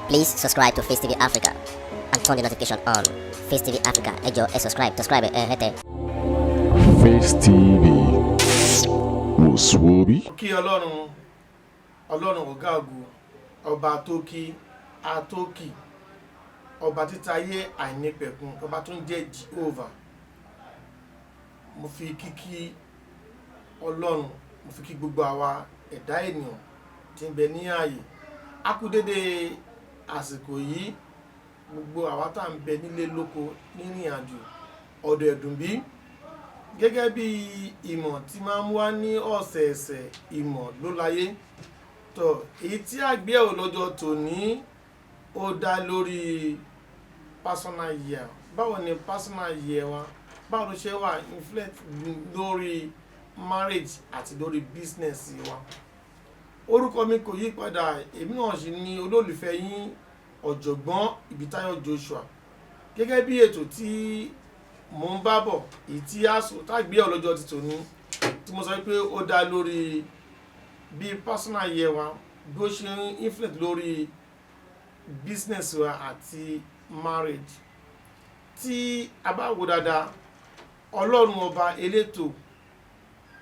Please subscribe to Face TV Africa and turn the notification on. Face TV Africa, ẹ jọ̀ọ́ ẹ subscribe, hete. Face TV wòsùwòbí. Kí ọlọ́run ọ̀gá ògo, ọba àtókì àtókì, ọba títáyé àìnípẹ̀kun, ọba tó ń jẹ́ Jehovah. Mo fi kíkí ọlọ́run, mo fi kí gbogbo àwa ẹ̀dá ènìyàn tí ń bẹ ní ààyè. A kú dédé àsìkò yìí, gbogbo àwa tá ń bẹ nílé lóko nírìn àjò ọ̀dọ̀ ẹ̀dùnbí. Gẹ́gẹ́ bí ìmọ̀ tí máa ń wá ní ọ̀sẹ̀ẹ̀sẹ̀ ìmọ̀ ló láyé. Tọ́ èyí tí a gbé ẹ̀wò lọ́jọ́ tòní ó dá lórí personal year. Báwo ni personal year wa? Báwo ló ṣe wà influence lórí marriage àti lórí business wa? Orúkọ mi kò yí padà, èmi náà sì ni olólùfẹ́ yín ọ̀jọ̀gbọ́n Ìbítáyọ̀ Joshua. Gẹ́gẹ́ bí ètò tí mo ń bá bọ̀, èyí tí tá gbé ọlọ́jọ́ ti tòní, tí mo sọ pé ó dá lórí bí personal year wa bí ó ṣe ń influence lórí business wa àti marriage. Tí a bá wò dáadáa, Ọlọ́run ọba elétò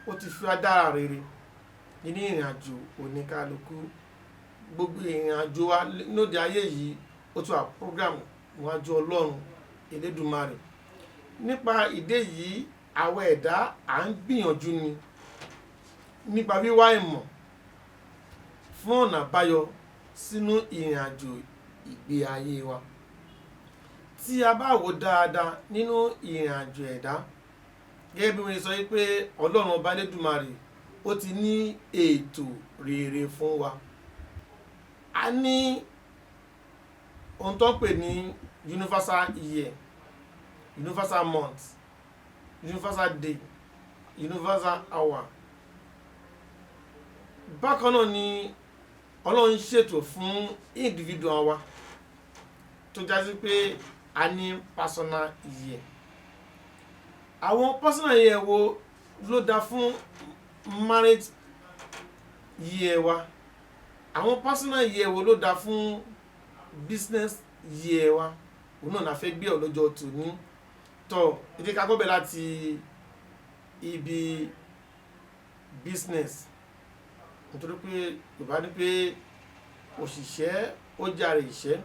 ó ti fi wá dára rere nínú ìrìn àjò oníkálukú. Gbogbo ìrìn àjò wa lóde ayé yìí ó tún wà program níwájú Ọlọ́run Elédùmarè. Nípa ìdí yìí, àwọn ẹ̀dá à ń gbìyànjú ni nípa wíwá ìmọ̀ fún ọ̀nà àbáyọ sínú ìrìn àjò ìgbé ayé wa. Tí a bá wò dáadáa nínú ìrìn àjò ẹ̀dá, gẹ́gẹ́ bí wọ́n sọ pé Ọlọ́run ọba Elédùmarè ó ti ní ètò rere fún wa. A ní ohun tó ń pè ní universal year, universal month, universal day, universal hour. Bákan náà ni Ọlọ́run ṣètò fún individual wa tó jásí pé a ní personal year. Àwọn personal year wo ló dá fún marriage year wa? Àwọn personal year wo ló dá fún business year wa? Òun náà la fẹ́ gbé ọlọ́jọ́ tòní. Tọ́ ìdí ká kọ́ bẹ̀ láti ibi business, nítorí pé Yorùbá ní pé òṣìṣẹ́ ó jàre ìṣẹ́.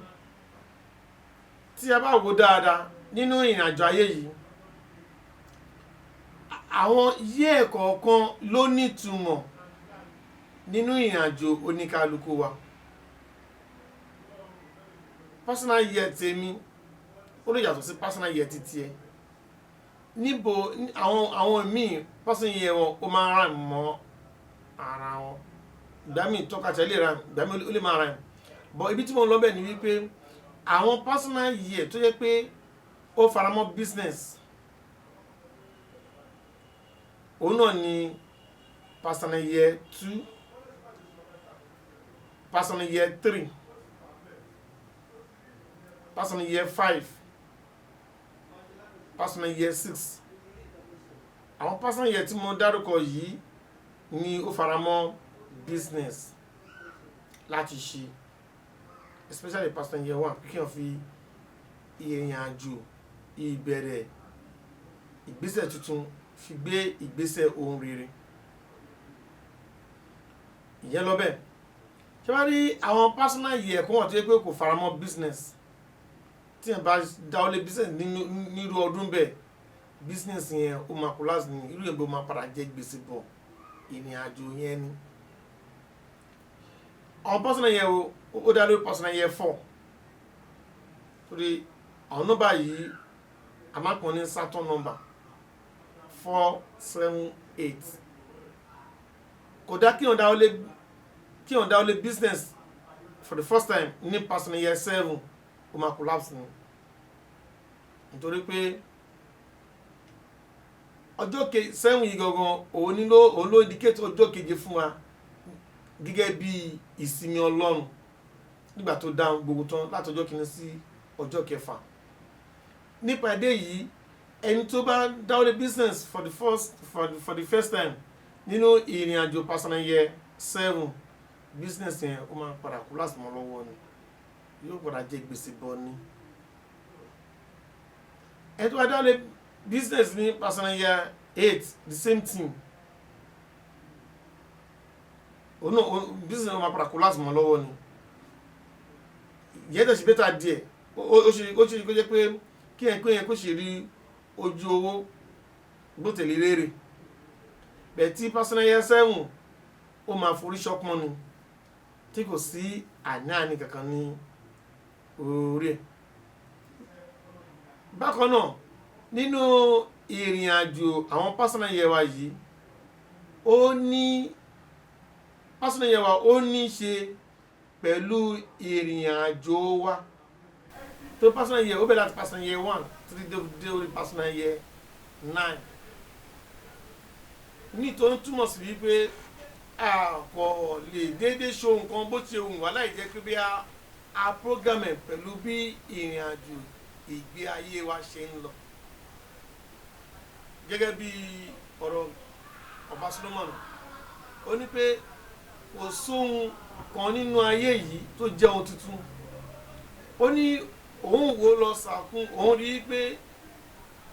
Tí a bá wò dáadáa nínú ìrìn àjò ayé yìí, àwọn year kọ̀ọ̀kan ló ní ìtumọ̀ nínú ìrìn àjò oníkálukú wa. Personal year tèmi ó lè yàtọ̀ sí personal year títí ẹ. Níbo àwọn míì personal year wọn ó máa ràn mọ́ ara wọn. Ìgbà míì tọ́ka tẹ̀lé ra, ìgbà míì ó lè máa ràn. But ibi tí mo lọ bẹ̀ ni wípé àwọn personal year tó yẹ pé ó faramọ́ business, òun náà ni personal year 2, personal year 3, personal year 5, personal year 6. Àwọn personal year tí mo dárúkọ yìí ni ó faramọ́ business láti ṣe, especially personal year 1, kí wọ́n fi ìrìn àjò ìbẹ̀rẹ̀ ìgbésẹ̀ tuntun fi gbé ìgbésẹ̀ ohun rere. Ìyẹn lọ bẹ́ẹ̀. Ṣé wá rí àwọn personal year kan wọ́n tó yẹ pé kò faramọ́ business? Tí ẹ̀ bá dáwọ́lé business nírú ọdún bẹ́ẹ̀, business yẹn ó máa collapse ní irú ìgbò máa padà jẹ́ gbèsè bọ̀ ìrìn àjò yẹn ni. Àwọn personal year ó dá lórí personal year 4. Torí àwọn nọ́mbà yìí a máa pọ̀ ní Saturn number 4, 7, 8. Kò dá kí wọ́n dáwọ́lé business for the first time ní personal year 7 ó máa collapse ni. Nítorí pé ọjọ́ 7 yìí gangan òun ló indicate ọjọ́ keje fún wa gẹ́gẹ́ bí ìsinmi Ọlọ́run nígbà tó dá gbogbo tán láti ọjọ́ kìíní sí ọjọ́ kẹfà. Nípa èdè yìí, ẹni tó bá dáwọ́lé business for the first time nínú ìrìn àjò personal year 7, business yẹn ó máa padà collapse mọ́ lọ́wọ́ ni. yóò padà jẹ gbèsè bọ́ ni. ẹni tó bá dá lé business ní personal year 8 the same thing business wọn máa padà collapse mọ́ lọ́wọ́ ni. ìyẹn tẹ̀sí bẹ́tà díẹ̀ ó ṣe kó jẹ́ pé kí ẹ̀ kó ṣe rí ojú owó bó tẹ̀lé rere bẹ́ẹ̀ tí personal year 7 ó máa forí ṣọpọ́n ni tí kò sí àní kankan ní orí ẹ̀. bákan náà nínú ìrìn àjò àwọn personal year wa yìí personal year wa ó ní ṣe pẹ̀lú ìrìn àjò wa tó personal year ó bẹ̀rẹ̀ láti personal year 1 títí dé orí personal year 9 ní tó ń túmọ̀ sí wípé a kò lè déédéé ṣe nǹkan bó ti wù wá láì jẹ́ pé bí a program ẹ̀ pẹ̀lú bí ìrìn àjò ìgbé ayé wa ṣe ń lọ. gẹ́gẹ́ bí ọ̀rọ̀ ọba Solomon ó ní pé kò sóhun kan nínú ayé yìí tó jẹ́ ohun tuntun. ó ní òun wo lọ sàkún òun rí i pé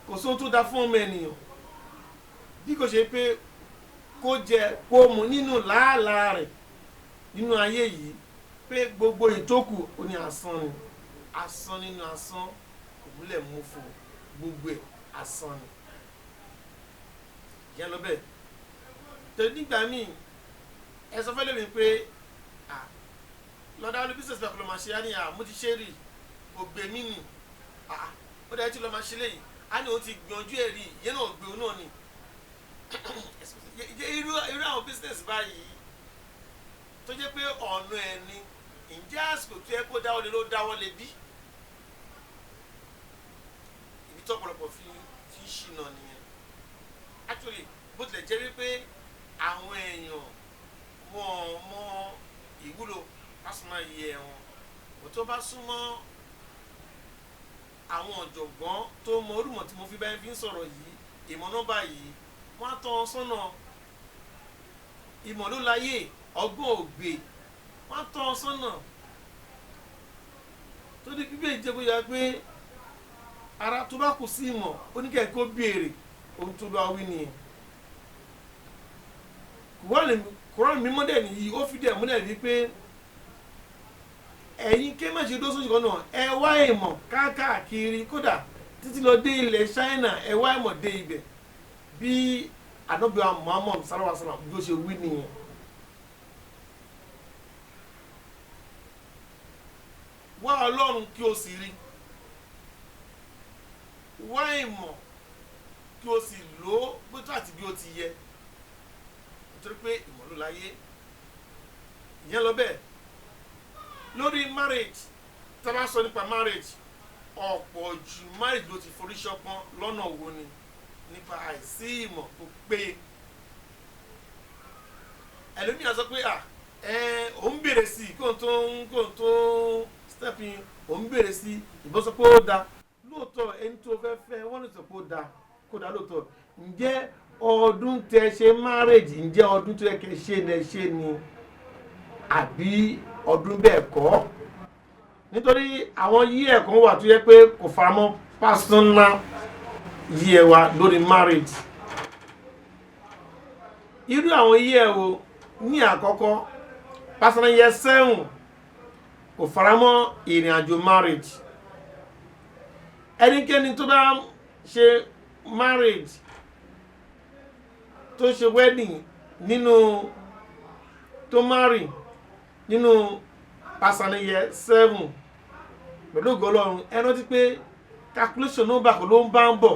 kò sóhun tó dá fún ọmọ ènìyàn bí kò ṣe pé kó jẹ kó mu nínú làálàá rẹ̀ nínú ayé yìí pé gbogbo ìtókù ó ní asán ni asán nínú asán òwúlẹ̀ mú fún gbogbo ẹ̀ asán ni. ìyẹn lọ bẹ́ẹ̀ tó nígbà míì ẹ sọ fẹ́lẹ́ mi pé lọ́dá olú business bank ló máa ṣe á ní mo ti ṣe rí ògbè mí nì ó dáa tí lọ́ máa ṣe léyìí á ní òun ti gbìyànjú ẹ̀ rí ìyẹn náà gbé òun náà ni. irú àwọn business báyìí tó jẹ́ pé ọ̀nà ẹni ǹjẹ́ àsìkò tó yẹ kó dáwọ́ lé ló dáwọ́ lé bí ibi tó ọ̀pọ̀lọpọ̀ fi ṣìnà nìyẹn. actually bó tilẹ̀ jẹ́ wípé àwọn èèyàn wọn mọ ìwúlò personal year wọn kò tó bá súnmọ́ àwọn ọ̀jọ̀gbọ́n tó mọ orúmọ̀ tí mo fi báyìí fi ń sọ̀rọ̀ yìí ìmọ̀ náà báyìí wọ́n á tọ́ ọ sọ́nà ìmọ̀ ló láyé ọgbọ́n ògbè wọ́n á tọ́ ọ sọ́nà tó ní bíbélì jẹ́ bóyá pé ara tó bá kù sí ìmọ̀ oníkẹ́kẹ́ kó béèrè ohun tó bá wí nìyẹn. Kùránì mímọ́ dẹ̀ nìyí ó fi dẹ̀ múlẹ̀ wípé ẹ̀yin ké má ṣe dó sójú kan náà ẹ wá ìmọ̀ káàkiri kódà títí lọ dé ilẹ̀ China ẹ wá ìmọ̀ dé ibẹ̀ bí Ànábì Muhammad sallallahu alaihi wasallam bí ó ṣe wí nìyẹn. wá Ọlọ́run kí o sì rí wá ìmọ̀ kí o sì lò ó bó tó àti bí ó ti yẹ nítorí pé ìmọ̀ ló láyé. ìyẹn lọ bẹ́ẹ̀ lórí marriage tá a bá sọ nípa marriage ọ̀pọ̀ jù marriage ló ti forí ṣọpọ́n lọ́nà wo ni nípa àìsí ìmọ̀ tó péye. ẹlòmíràn sọ pé òun béèrè sí i kóun tó step in òun béèrè sí i ìbọn sọ pé ó dáa lóòótọ́ ẹni tó fẹ́ wọ́n lè sọ pé ó dáa kó dáa lóòótọ́ ǹjẹ́ ọdún tẹ ṣe marriage ǹjẹ́ ọdún tó yẹ kẹ́ ṣe ni àbí ọdún bẹ́ẹ̀ kọ́ nítorí àwọn yí ẹ̀kan wà tó yẹ pé kò faramọ́ personal yí ẹ wa lórí marriage. irú àwọn yí ẹ wo ní àkọ́kọ́ personal year 7 kò faramọ́ ìrìn àjò marriage. ẹnikẹ́ni tó bá ṣe marriage tó ṣe wedding nínú tó marry nínú personal year 7 pẹ̀lú ògo Ọlọ́run ẹ rántí pé calculation number kò ló ń bá ń bọ̀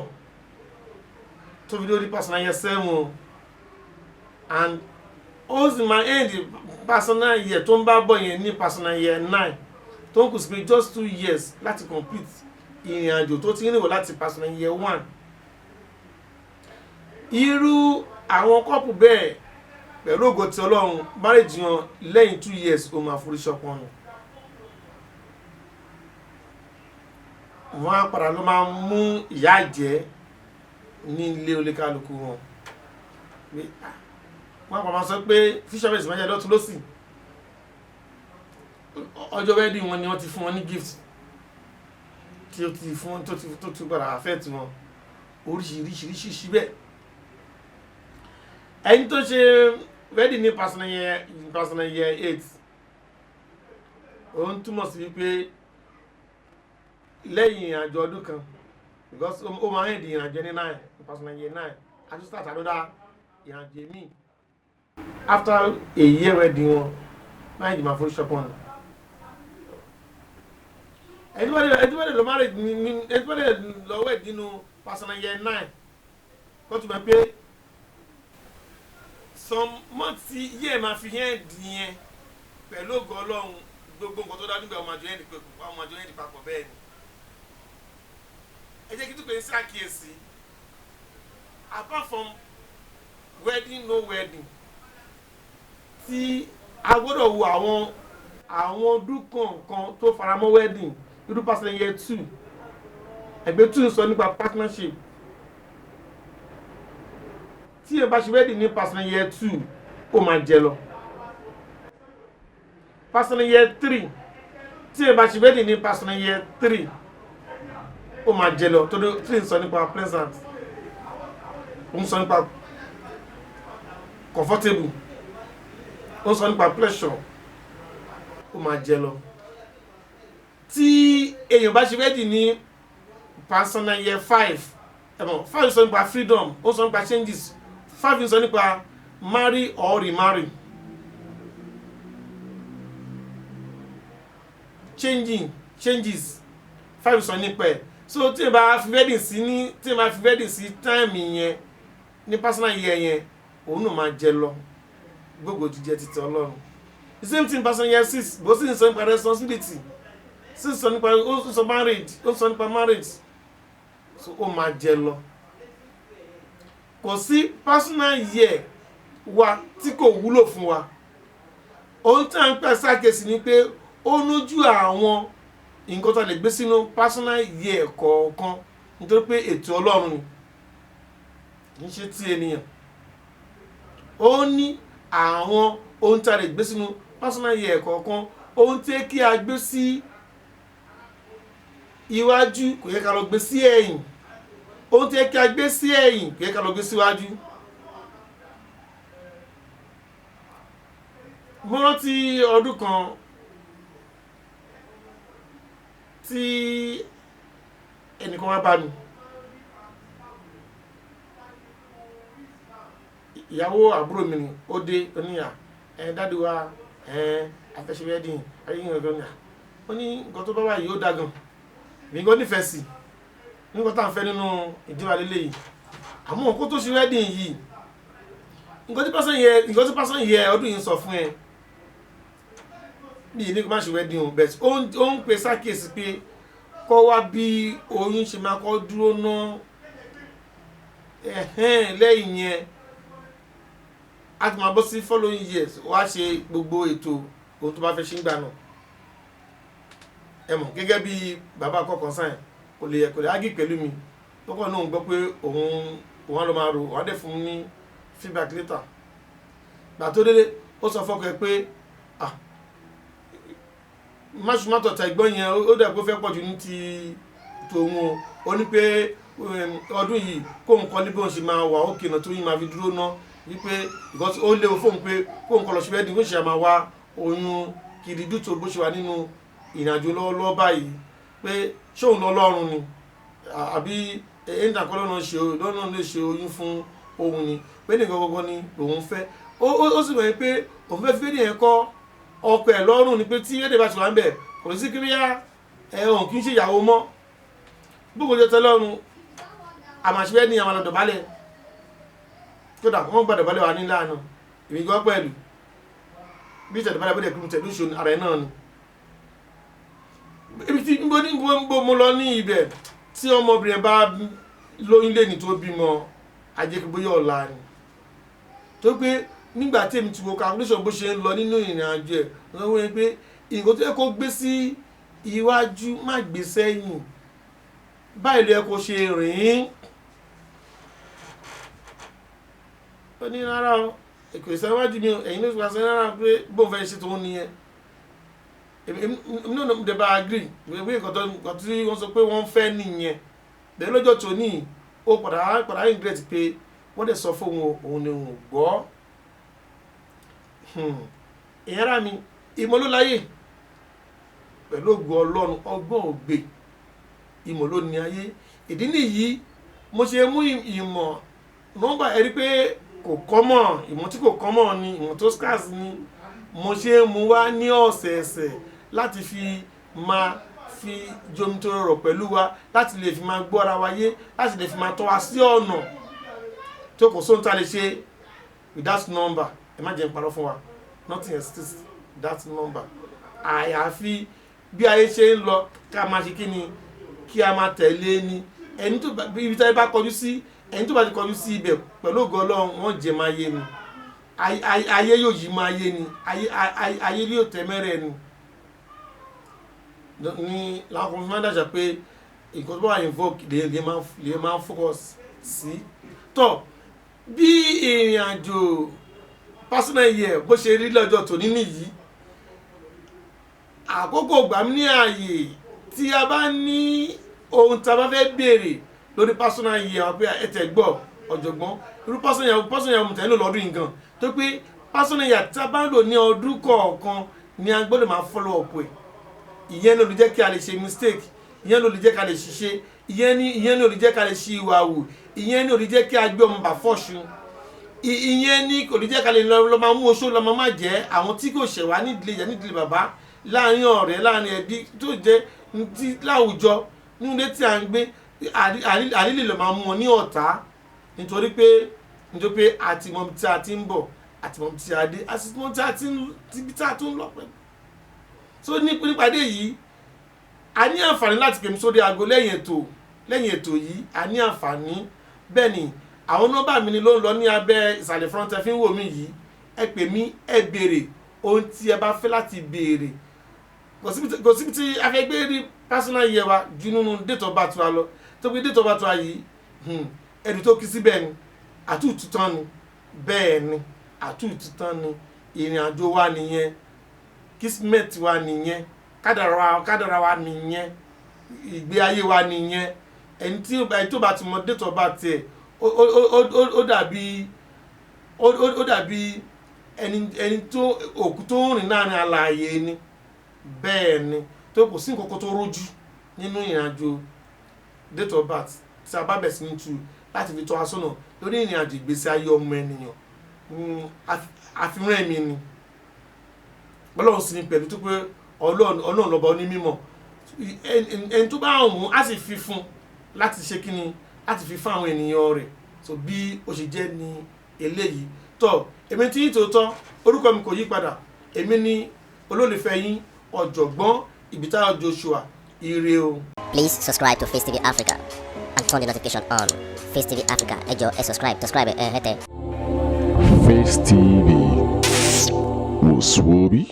tó fi lórí personal year 7 and also my end personal year tó ń bá bọ̀ yẹn ní personal year 9 tó ń kù sí pé just 2 years láti complete ìrìn àjò tó ti ń rìnwó láti personal year 1. irú àwọn kọ́pù bẹ́ẹ̀ pẹ̀lú ògo ti Ọlọ́run marriage wọn lẹ́yìn 2 years ó máa forí ṣọpọ́n nù. wọ́n á padà ló máa mú ìyà jẹ ní ilé oníkálukú wọn. wọ́n á padà máa sọ pé fishermen máa jẹ́ lọ́tún lọ́sì ọjọ́ wedding wọn ni wọ́n ti fún wọn ní gift tí ó ti fún tó ti gbọ́dọ̀ affect wọn oríṣiríṣi bẹ́ẹ̀. ẹni tó ṣe wedding ní personal year 8 òun túmọ̀ sí wípé lẹ́yìn ìrìnàjò ọdún kan because ó máa ń di ìrìnàjò ní 9 personal year 9 àti start another ìrìnàjò míì after a year wedding wọn máa ń di máa forí ṣọpọ̀ nù. ẹdúbọ̀dẹ̀ lọ marriage ní ẹdúbọ̀dẹ̀ lọ wed nínú personal year 9 kó tún mọ̀ pé some months tí year máa fi hẹ́n dìyẹn pẹ̀lú ògo Ọlọ́run gbogbo nǹkan tó dájú bẹ́ẹ̀ ọmọ àjọ yẹn nípa ọmọ àjọ yẹn nípa pọ̀ bẹ́ẹ̀ ni. ẹ jẹ́ kí tó pè é sí àkíyèsí apart from wedding no wedding tí a gbọ́dọ̀ wo àwọn ọdún kọ̀ọ̀kan tó faramọ́ wedding irú personal year 2 ẹgbẹ́ 2 sọ nípa partnership tí ẹ bá ṣe wedding ní personal year 2 ó máa jẹ lọ personal year 3 tí ẹ bá ṣe wedding ní personal year 3 ó máa jẹ lọ tó 3 sọ nípa pleasant ó sọ nípa comfortable ó sọ nípa pleasure ó máa jẹ lọ tí èèyàn bá ṣe wedding ní personal year 5 ẹ̀mọ̀ 5 sọ nípa freedom ó sọ nípa changes 5 sọ nípa marry or remarry changes 5 sọ nípa ẹ̀ so tí ẹ bá fi wedding sí time yẹn ní personal year yẹn òun náà máa jẹ lọ gbogbo jíjẹ títí Ọlọ́run the same thing personal year 6 bó sì ń sọ nípa responsibility sì ń sọ nípa ó sọ marriage so ó máa jẹ lọ kò sí personal year wa tí kò wúlò fún wa ohun tí a ń pẹ́ sákèsí ni pé ó lójú àwọn nǹkan tó lè gbé sínú personal year kọ̀ọ̀kan nítorí pé ètò Ọlọ́run ni kì í ṣe ti ènìyàn ó ní àwọn ohun tí a lè gbé sínú personal year kọ̀ọ̀kan ohun tí kí a gbé sí iwájú kò yẹ ká lọ gbé sí ẹ̀yìn ohun tí kí a gbé sí ẹ̀yìn kò yẹ ká lọ gbé síwájú. mo rántí ọdún kan tí ẹnìkan wá bá mi ìyàwó àbúrò mi ni ó dé oníyà dáàdi wa afẹ́ṣẹ́ wedding ayéyìn ọ̀gọ́ ni ó ní nǹkan tó bá wà yìí ó dágan nǹkan nífẹ̀ẹ́ sí nǹkan tá à ń fẹ́ nínú ìdíwà lélẹ̀ yìí àmọ́ nǹkan tó ṣe wedding yìí nǹkan tí pásán yẹ ọdún yìí sọ fún ẹ bí ní kó má ṣe wedding o bẹ́ẹ̀ ó ń pè sákèsí pé kọ́ wá bí oyún ṣe máa kọ́ dúró ná lẹ́yìn yẹn a ti máa bọ́ sí following years wá ṣe gbogbo ètò ohun tó bá fẹ́ ṣe ń gbà náà ẹ mọ̀ gẹ́gẹ́ bí bàbá àkọ́kọ́ sáyẹn kò lè ágì pẹ̀lú mi lọ́kọ̀ náà ń gbọ́ pé òun á lọ máa rò wọ́n á dẹ̀ fún un ní feedback later gbà tó délé ó sọ fọ́kọ ẹ pé máṣùmátọ̀ ta ìgbọ́n yẹn ó dẹ̀ kó fẹ́ pọ̀ jù ní ti tòun ó ní pé ọdún yìí kóun kọ́ ní bóun ṣe máa wà ókè náà tó yìí máa fi dúró ná wípé because ó léwu fóun pé kóun kọ́ lọ ṣe wedding bó ṣe máa wá oyún kiri dútó bó ṣe wà nínú ìrìnàjò lọ́wọ́lọ́wọ́ báyìí pé ṣóun lọ́lọ́run ni àbí ẹ̀ńdàkọ́ lọ́nà lè ṣe oyún fún òun ni pé nìkan gbogbo ni òun fẹ́ ó sì mọ̀ pé òun fẹ́ fi fẹ́ nìyẹn kọ́ ọkọ ẹ̀ lọ́rùn ni pé tí ẹ̀dẹ̀ bá ti wà ń bẹ̀ kò sí kíríyá òun kì í ṣe ìyàwó mọ́ gbogbo jẹ́ tẹ́lọ́run àmàṣẹ́fẹ́ ní àwọn àdọ̀bálẹ̀ kódà wọ́n gbà dọ̀bálẹ̀ wà ní láàánú ìbí gan pẹ̀lú bí ìtẹ̀dọ̀bálẹ̀ bó dẹ̀ kúrú tẹ̀lú ìṣòro ara ẹ̀ náà ni ibi tí níbo mo lọ ní ibẹ̀ tí ọmọbìnrin bá lóyún lẹ́ni tó bímọ ajẹ́kíbóyè ọ̀la ni tó pé nígbà tí èmi ti wo calculation bó ṣe ń lọ nínú ìrìn àjò ẹ̀ lọ́wọ́ yẹn pé nǹkan tó yẹ kó gbé sí iwájú má gbé sẹ́yìn báyìí ló yẹ kó ṣe rìn ó ní rárá o èkó ìsẹ́wájú mi ẹ̀yìn ló ti pàṣẹ rárá pé bóun fẹ́ ṣe tó ń nìyẹn èmi náà dẹ̀ bá agree wípé nǹkan tí wọ́n sọ pé wọ́n fẹ́ nìyẹn bẹ́ẹ̀ lọ́jọ́ tó ní ó padà regret pé wọ́n dẹ̀ sọ fún òun ni òun gbọ́. ìyẹn rà mí ìmọ̀ ló láyè pẹ̀lú ògo Ọlọ́run ọgbọ́n ògbè ìmọ̀ ló ní ayé. ìdí nìyí mo ṣe mú ìmọ̀ nọ́mbà ẹ̀rí pé kò kọ́mọ̀ ìmọ̀ tí kò kọ́mọ̀ ni ìmọ̀ tó scarce ni mo ṣe mú wá ní ọ̀sẹ̀ẹ̀sẹ̀ láti fi máa fi jomitoro rọ̀ pẹ̀lú wa láti lè fi máa gbọ́ra wa yé láti lè fi máa tọ́ wa sí ọ̀nà tó kò sóhun tá a lè ṣe with that number ẹ má jẹ́ n parọ́ fún wa nothing exists with that number àyàfi bí ayé ṣe ń lọ ká máa ṣe kí ni kí a máa tẹ̀lé ni ẹni tó ibi tí a bá kọjú sí ẹni tó bá ti kọjú sí ibẹ̀ pẹ̀lú ògo Ọlọ́run wọ́n jẹ máa yé ni ayé yóò yí máa yé ni ayé yóò tẹ̀mẹ́rẹ̀ ni ní láwọn kan fi máa ń dàjà pé nǹkan tó bá wà invoke lè máa focus sí tọ́ bí ìrìn àjò personal year bó ṣe rí lọ́jọ́ tòní nìyí àkókò gbà mí ní ààyè tí a bá ní ohun tí a bá fẹ́ béèrè lórí personal year wọn pé ẹ̀tẹ̀ gbọ́ ọ̀jọ̀gbọ́n irú personal year mo tẹ̀lé lọ́dún yìí gan tó pé personal year tí a bá ń lò ní ọdún kọ̀ọ̀kan ni a gbọ́dọ̀ máa follow up ẹ̀ ìyẹn ló lè jẹ́ kí a lè ṣe mistake ìyẹn ló lè jẹ́ kí a lè ṣiṣẹ́ ìyẹn ló lè jẹ́ kí a lè ṣe ìwà wù ìyẹn ló lè jẹ́ kí a gbé ọmọ bà fọ́ṣu ìyẹn ní kò lè jẹ́ kí a lè lọ máa mú oṣó lọ́mọ má jẹ́ àwọn tí kò ṣẹ̀wá nídìílé ìyá nídìílé bàbá láàrin ọ̀rẹ́ láàrin ẹbí tó jẹ́ ti láwùjọ nílé tí a ń gbé àrílè lọ máa mú wọn ní ọ̀tá nítorí pé àti mọ̀ tí a ti ń bọ̀ àti mọ̀ tí a dé àti mọ̀ tí a ti ń lọ pẹ̀lú. So nípàdé yìí a ní àǹfààní láti pè mí sórí aago lẹ́yìn ètò yìí a ní àǹfààní bẹ́ẹ̀ ni àwọn nọ́mbà mi ni ló ń lọ ní abẹ́ ìsàlẹ̀ front ẹ fi ń wò mí yìí ẹ pè mí ẹ béèrè ohun tí ẹ bá fẹ́ láti béèrè kò síbi tí a fẹ́ gbé rí personal year wa ju nínú date of birth wa lọ tó pé date of birth wa yìí ẹ̀dùn tó kí síbẹ̀ ni àtúntò tán ni bẹ́ẹ̀ ni àtúntò tán ni ìrìn àjò wa nìyẹn kismet wa nìyẹn kádàrá wa nìyẹn ìgbé ayé wa nìyẹn ẹni tó bá ti mọ date of birth ẹ̀ ó dàbí ẹni tó òkú tó ń rìn láàrin alààyè ni bẹ́ẹ̀ ni tó kò sí nǹkan tó rójú nínú ìrìnàjò date of birth tí a bá bẹ̀ sí ní tu láti fi tọ́ wa sọ́nà lórí ìrìnàjò ìgbésí ayé ọmọ ènìyàn àfihàn ẹ̀mí ni Ọlọ́run sì ní pẹ̀lú tó pé Ọlọ́run lọ́ba onímọ̀ ẹni tó bá wùn á sì fi fún láti ṣe kíni láti fi fún àwọn ènìyàn rẹ̀ so bí ó ṣe jẹ́ ní eléyìí tọ́ èmi tí yín tòótọ́ orúkọ mi kò yí padà èmi ni olólùfẹ́ yín ọ̀jọ̀gbọ́n Ìbítáyọ̀ Joshua ire o. Please subscribe to Face TV Africa and turn the notification on. Face TV Africa ẹ jọ̀ọ́ ẹ subscribe hẹ́tẹ̀. Face TV was Swoby.